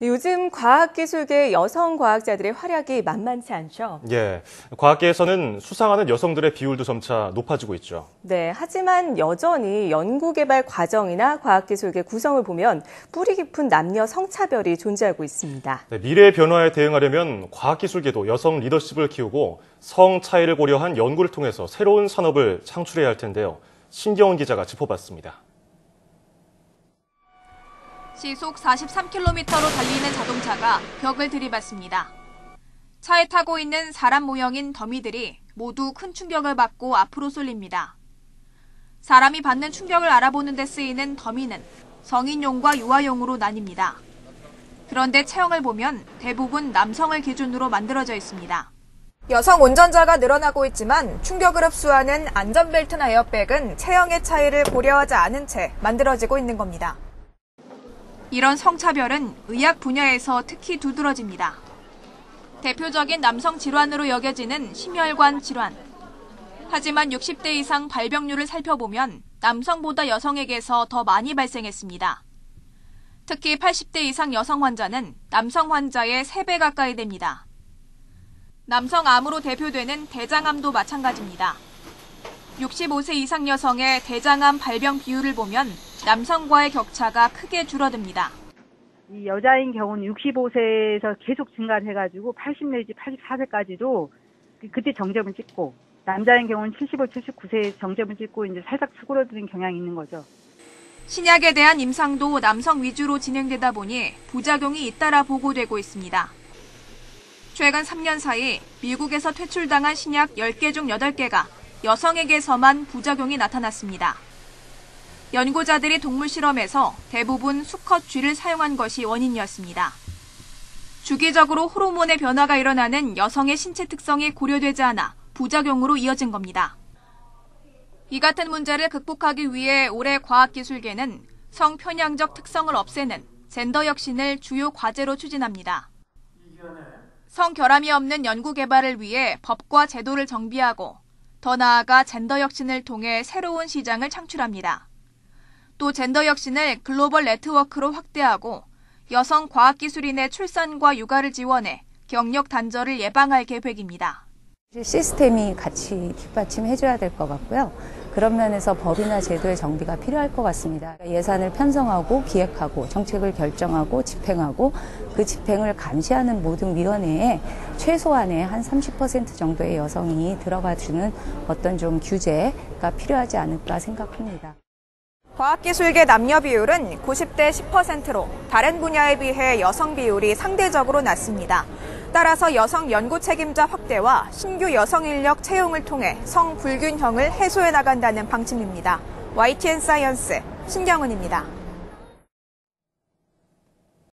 요즘 과학기술계 여성 과학자들의 활약이 만만치 않죠. 예, 과학계에서는 수상하는 여성들의 비율도 점차 높아지고 있죠. 네, 하지만 여전히 연구개발 과정이나 과학기술계 구성을 보면 뿌리 깊은 남녀 성차별이 존재하고 있습니다. 네, 미래의 변화에 대응하려면 과학기술계도 여성 리더십을 키우고 성 차이를 고려한 연구를 통해서 새로운 산업을 창출해야 할 텐데요. 신경훈 기자가 짚어봤습니다. 시속 43km로 달리는 자동차가 벽을 들이받습니다. 차에 타고 있는 사람 모형인 더미들이 모두 큰 충격을 받고 앞으로 쏠립니다. 사람이 받는 충격을 알아보는 데 쓰이는 더미는 성인용과 유아용으로 나뉩니다. 그런데 체형을 보면 대부분 남성을 기준으로 만들어져 있습니다. 여성 운전자가 늘어나고 있지만 충격을 흡수하는 안전벨트나 에어백은 체형의 차이를 고려하지 않은 채 만들어지고 있는 겁니다. 이런 성차별은 의학 분야에서 특히 두드러집니다. 대표적인 남성 질환으로 여겨지는 심혈관 질환. 하지만 60대 이상 발병률을 살펴보면 남성보다 여성에게서 더 많이 발생했습니다. 특히 80대 이상 여성 환자는 남성 환자의 3배 가까이 됩니다. 남성암으로 대표되는 대장암도 마찬가지입니다. 65세 이상 여성의 대장암 발병 비율을 보면 남성과의 격차가 크게 줄어듭니다. 이 여자인 경우는 65세에서 계속 증가를 해가지고 80 내지 84세까지도 그때 정점을 찍고, 남자인 경우는 75, 79세에 정점을 찍고 이제 살짝 수그러드는 경향이 있는 거죠. 신약에 대한 임상도 남성 위주로 진행되다 보니 부작용이 잇따라 보고되고 있습니다. 최근 3년 사이 미국에서 퇴출당한 신약 10개 중 8개가 여성에게서만 부작용이 나타났습니다. 연구자들이 동물 실험에서 대부분 수컷 쥐를 사용한 것이 원인이었습니다. 주기적으로 호르몬의 변화가 일어나는 여성의 신체 특성이 고려되지 않아 부작용으로 이어진 겁니다. 이 같은 문제를 극복하기 위해 올해 과학기술계는 성편향적 특성을 없애는 젠더 혁신을 주요 과제로 추진합니다. 성결함이 없는 연구 개발을 위해 법과 제도를 정비하고 더 나아가 젠더 혁신을 통해 새로운 시장을 창출합니다. 또 젠더 혁신을 글로벌 네트워크로 확대하고 여성 과학기술인의 출산과 육아를 지원해 경력 단절을 예방할 계획입니다. 시스템이 같이 뒷받침해줘야 될 것 같고요. 그런 면에서 법이나 제도의 정비가 필요할 것 같습니다. 예산을 편성하고 기획하고 정책을 결정하고 집행하고 그 집행을 감시하는 모든 위원회에 최소한의 한 30% 정도의 여성이 들어가주는 어떤 좀 규제가 필요하지 않을까 생각합니다. 과학기술계 남녀 비율은 90대 10%로 다른 분야에 비해 여성 비율이 상대적으로 낮습니다. 따라서 여성 연구 책임자 확대와 신규 여성 인력 채용을 통해 성 불균형을 해소해 나간다는 방침입니다. YTN 사이언스 신경훈입니다.